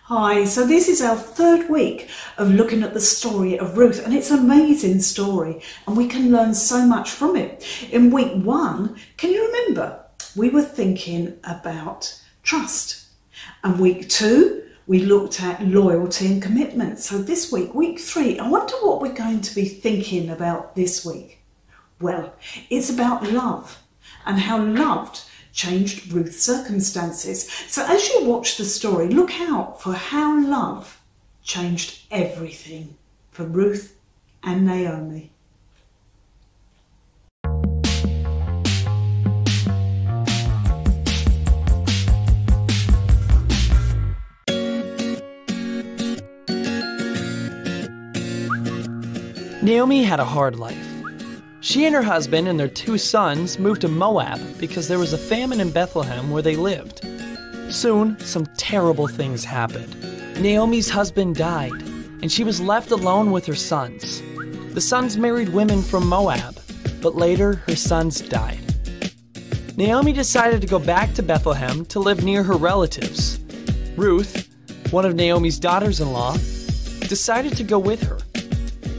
Hi, so this is our third week of looking at the story of Ruth, and it's an amazing story and we can learn so much from it. In week 1, can you remember? We were thinking about trust, and week 2 we looked at loyalty and commitment. So this week, week 3, I wonder what we're going to be thinking about this week. Well, it's about love and how loved changed Ruth's circumstances. So as you watch the story, look out for how love changed everything for Ruth and Naomi. Naomi had a hard life. She and her husband and their 2 sons moved to Moab because there was a famine in Bethlehem where they lived. Soon, some terrible things happened. Naomi's husband died, and she was left alone with her sons. The sons married women from Moab, but later her sons died. Naomi decided to go back to Bethlehem to live near her relatives. Ruth, one of Naomi's daughters-in-law, decided to go with her.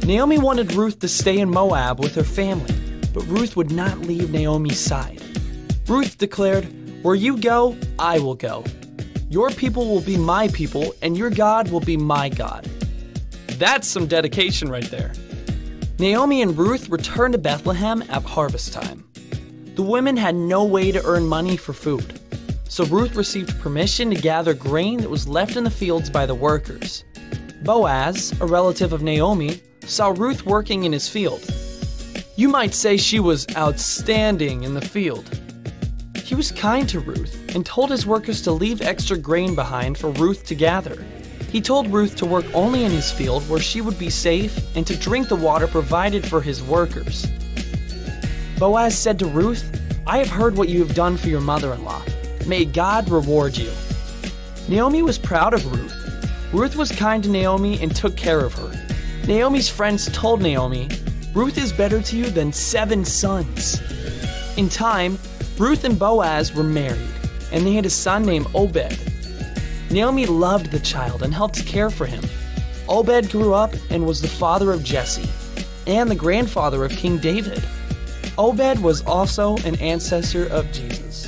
Naomi wanted Ruth to stay in Moab with her family, but Ruth would not leave Naomi's side. Ruth declared, "Where you go, I will go. Your people will be my people, and your God will be my God." That's some dedication right there. Naomi and Ruth returned to Bethlehem at harvest time. The women had no way to earn money for food, so Ruth received permission to gather grain that was left in the fields by the workers. Boaz, a relative of Naomi, saw Ruth working in his field. You might say she was outstanding in the field. He was kind to Ruth and told his workers to leave extra grain behind for Ruth to gather. He told Ruth to work only in his field where she would be safe and to drink the water provided for his workers. Boaz said to Ruth, "I have heard what you have done for your mother-in-law. May God reward you." Naomi was proud of Ruth. Ruth was kind to Naomi and took care of her. Naomi's friends told Naomi, "Ruth is better to you than 7 sons." In time, Ruth and Boaz were married, and they had a son named Obed. Naomi loved the child and helped care for him. Obed grew up and was the father of Jesse, and the grandfather of King David. Obed was also an ancestor of Jesus.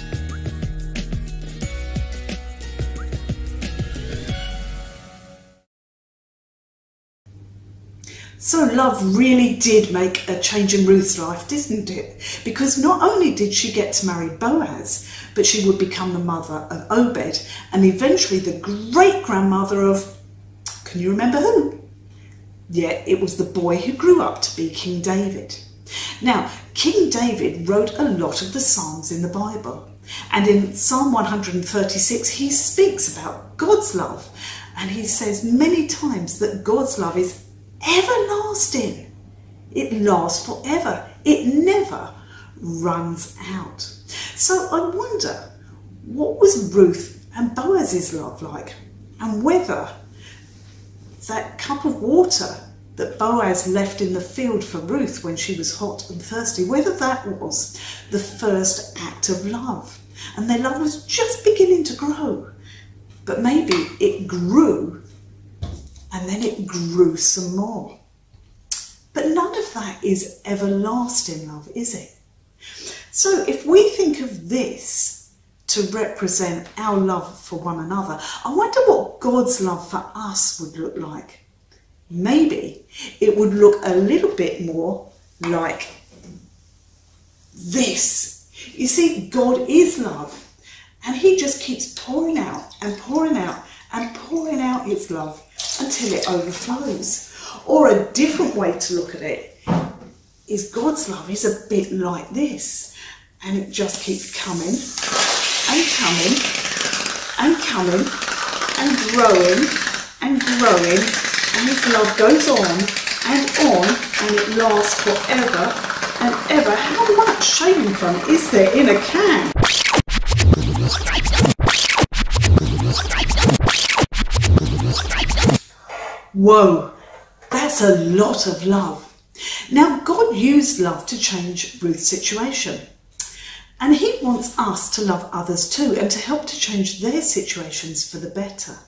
So love really did make a change in Ruth's life, didn't it? Because not only did she get to marry Boaz, but she would become the mother of Obed and eventually the great-grandmother of, can you remember who? Yeah, it was the boy who grew up to be King David. Now, King David wrote a lot of the Psalms in the Bible. And in Psalm 136, he speaks about God's love. And he says many times that God's love is everlasting. It lasts forever. It never runs out. So I wonder, what was Ruth and Boaz's love like? And whether that cup of water that Boaz left in the field for Ruth when she was hot and thirsty, whether that was the first act of love. And their love was just beginning to grow. But maybe it grew and then it grew some more. But none of that is everlasting love, is it? So if we think of this to represent our love for one another, I wonder what God's love for us would look like. Maybe it would look a little bit more like this. You see, God is love, and he just keeps pouring out and pouring out and pouring out his love until it overflows. Or a different way to look at it is God's love is a bit like this, and it just keeps coming and coming and coming and growing and growing, and his love goes on, and it lasts forever and ever. How much shaving foam is there in a can? Whoa, that's a lot of love. Now, God used love to change Ruth's situation. And he wants us to love others too and to help to change their situations for the better.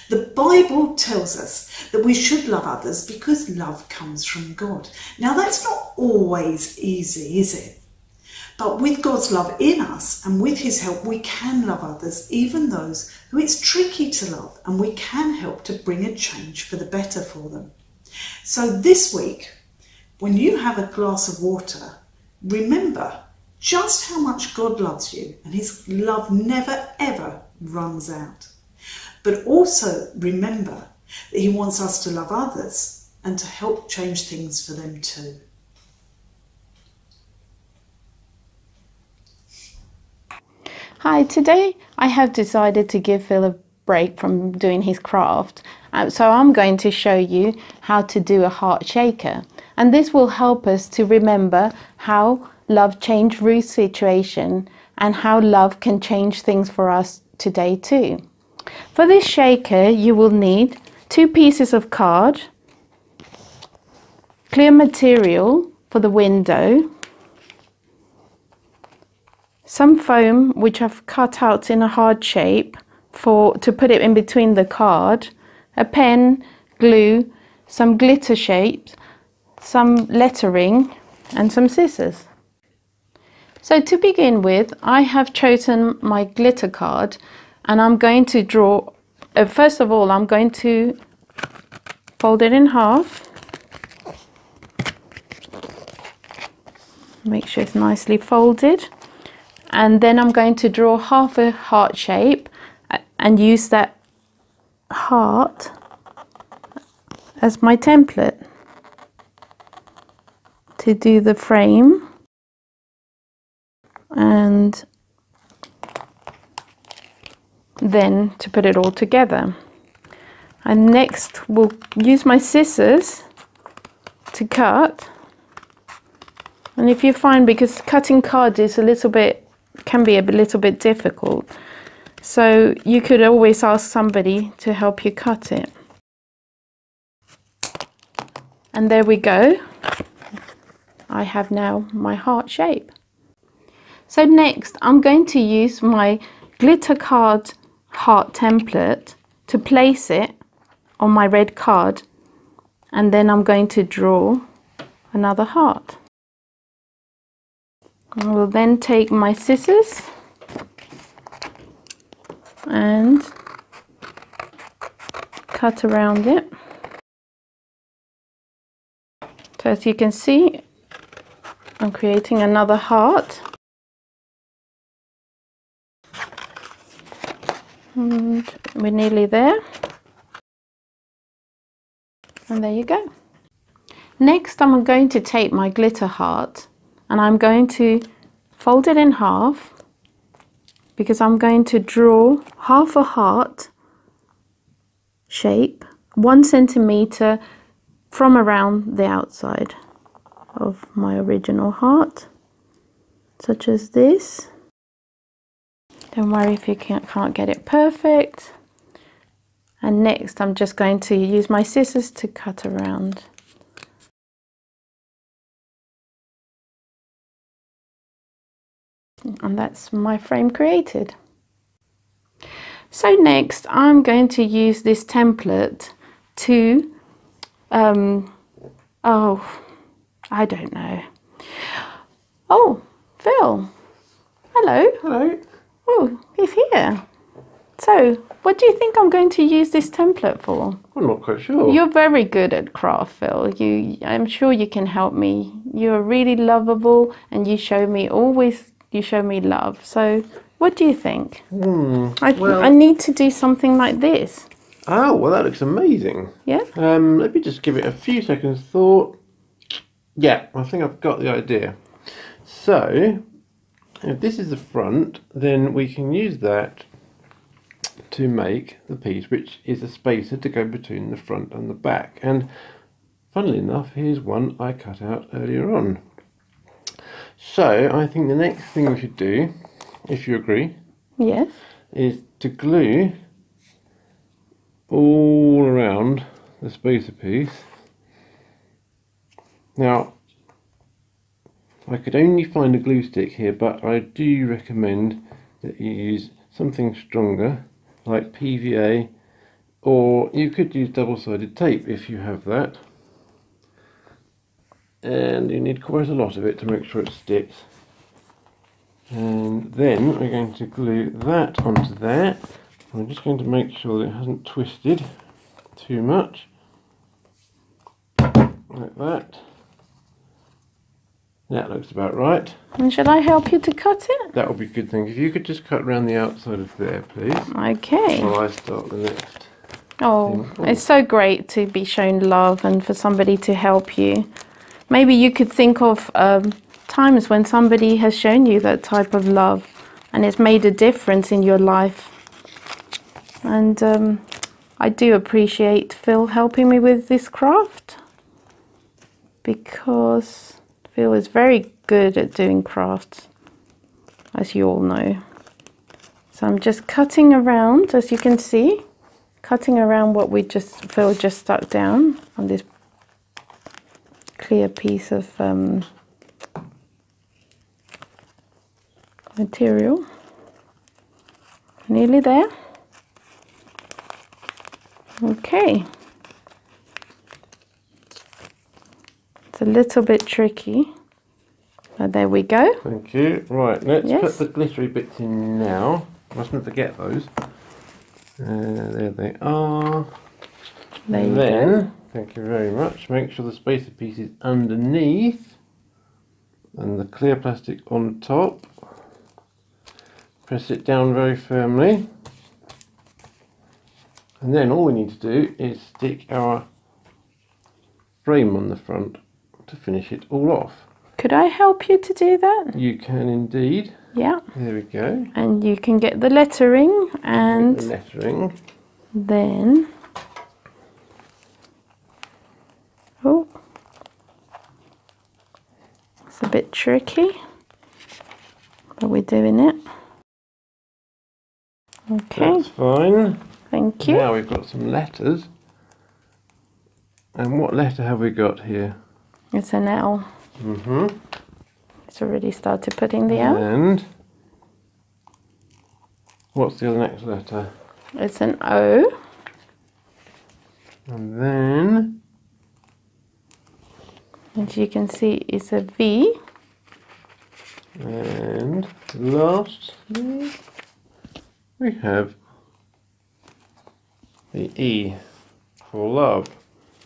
The Bible tells us that we should love others because love comes from God. Now that's not always easy, is it? But with God's love in us and with his help, we can love others, even those who it's tricky to love, and we can help to bring a change for the better for them. So this week, when you have a glass of water, remember just how much God loves you, and his love never ever runs out. But also remember that he wants us to love others and to help change things for them too. Hi, today I have decided to give Phil a break from doing his craft. So I'm going to show you how to do a heart shaker. And this will help us to remember how love changed Ruth's situation and how love can change things for us today too. For this shaker, you will need 2 pieces of card, clear material for the window, some foam which I've cut out in a hard shape to put it in between the card, a pen, glue, some glitter shapes, some lettering and some scissors. So to begin with, I have chosen my glitter card and I'm going to draw, first of all I'm going to fold it in half, make sure it's nicely folded. And then I'm going to draw half a heart shape and use that heart as my template to do the frame. And then to put it all together. And next we'll use my scissors to cut. And if you find, because cutting cards is can be a little bit difficult, so you could always ask somebody to help you cut it. And there we go. I have now my heart shape. So next I'm going to use my glitter card heart template to place it on my red card, and then I'm going to draw another heart. I will then take my scissors and cut around it. So as you can see, I'm creating another heart. And we're nearly there. And there you go. Next, I'm going to take my glitter heart and I'm going to fold it in half, because I'm going to draw half a heart shape 1 centimeter from around the outside of my original heart, such as this. Don't worry if you can't get it perfect. And next I'm just going to use my scissors to cut around. And that's my frame created. So next I'm going to use this template to, oh, I don't know. Oh, Phil. Hello. Hello. Oh, he's here. So, what do you think I'm going to use this template for? I'm not quite sure. You're very good at craft, Phil. I'm sure you can help me. You're really lovable and you show me love. So, what do you think? I need to do something like this. Oh, well, that looks amazing. Yeah? Let me just give it a few seconds thought. Yeah, I think I've got the idea. So, if this is the front, then we can use that to make the piece, which is a spacer to go between the front and the back. And funnily enough, here's one I cut out earlier on. So I think the next thing we should do, if you agree, Yes. is to glue all around the spacer piece. Now, I could only find a glue stick here, but I do recommend that you use something stronger, like PVA or you could use double-sided tape if you have that. And you need quite a lot of it to make sure it sticks. And then we're going to glue that onto there. I'm just going to make sure that it hasn't twisted too much. Like that. That looks about right. And shall I help you to cut it? That would be a good thing. If you could just cut around the outside of there, please. Okay. While I start the next. Oh, it's so great to be shown love and for somebody to help you. Maybe you could think of times when somebody has shown you that type of love and it's made a difference in your life. And I do appreciate Phil helping me with this craft, because Phil is very good at doing crafts, as you all know. So I'm just cutting around, as you can see, cutting around what Phil just stuck down on this clear piece of material. Nearly there. Okay. It's a little bit tricky. But there we go. Thank you. Right, let's Yes. put the glittery bits in now. Mustn't forget those. There they are. There you And go. then, thank you very much. Make sure the spacer piece is underneath and the clear plastic on top. Press it down very firmly. And then all we need to do is stick our frame on the front to finish it all off. Could I help you to do that? You can indeed. Yeah. There we go. And you can get the lettering and The lettering. then... Oh. It's a bit tricky, but we're doing it. Okay, That's fine. thank you. Now we've got some letters. And what letter have we got here? It's an L. Mm-hmm. It's already started putting the L. And what's the other next letter? It's an O. And then As you can see, it's a V. and lastly we have the E for love.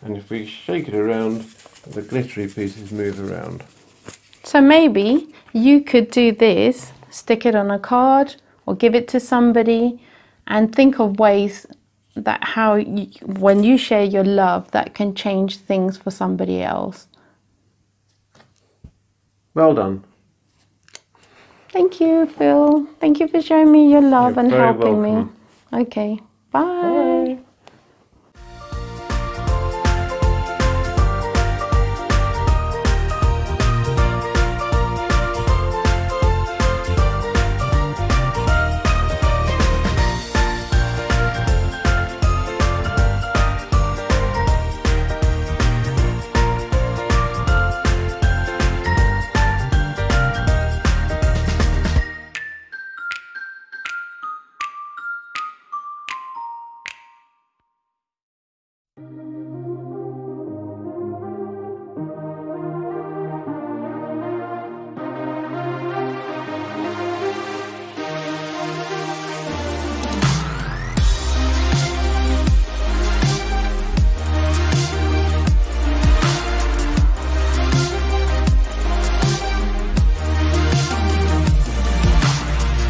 And if we shake it around, the glittery pieces move around. So maybe you could do this, stick it on a card or give it to somebody, and think of ways that when you share your love, that can change things for somebody else. Well done. Thank you, Phil. Thank you for showing me your love You're and very helping welcome. me. Okay, bye. Bye.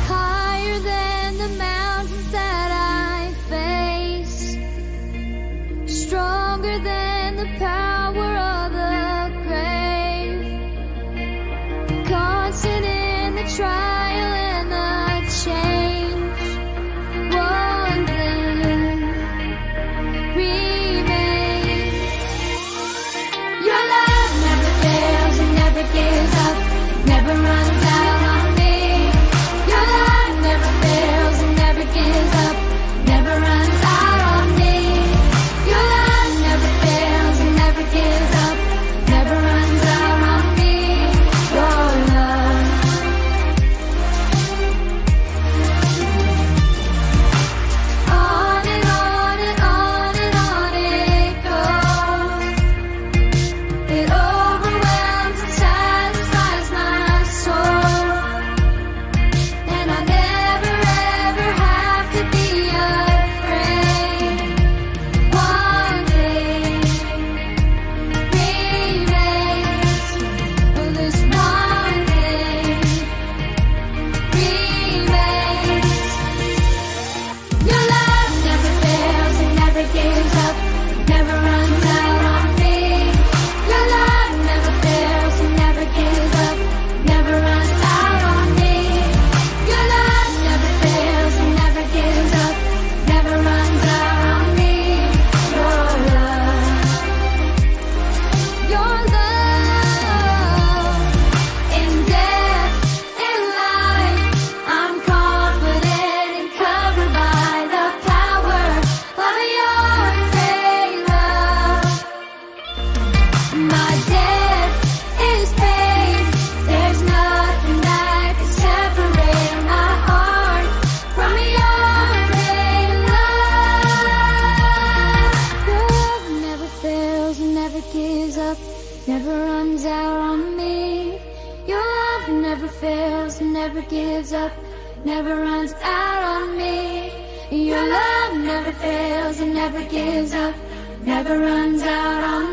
Higher than the mountains that I face, stronger than the power of the grave, constant in the trial and the change. One thing remains: your love never fails and never gives up, never runs out on me. Your love never fails and never gives up, never runs out on me. Your love never fails and never never runs out on me. Your love never fails, never gives up, never runs out on me. Your love never fails and never gives up, never runs out on me.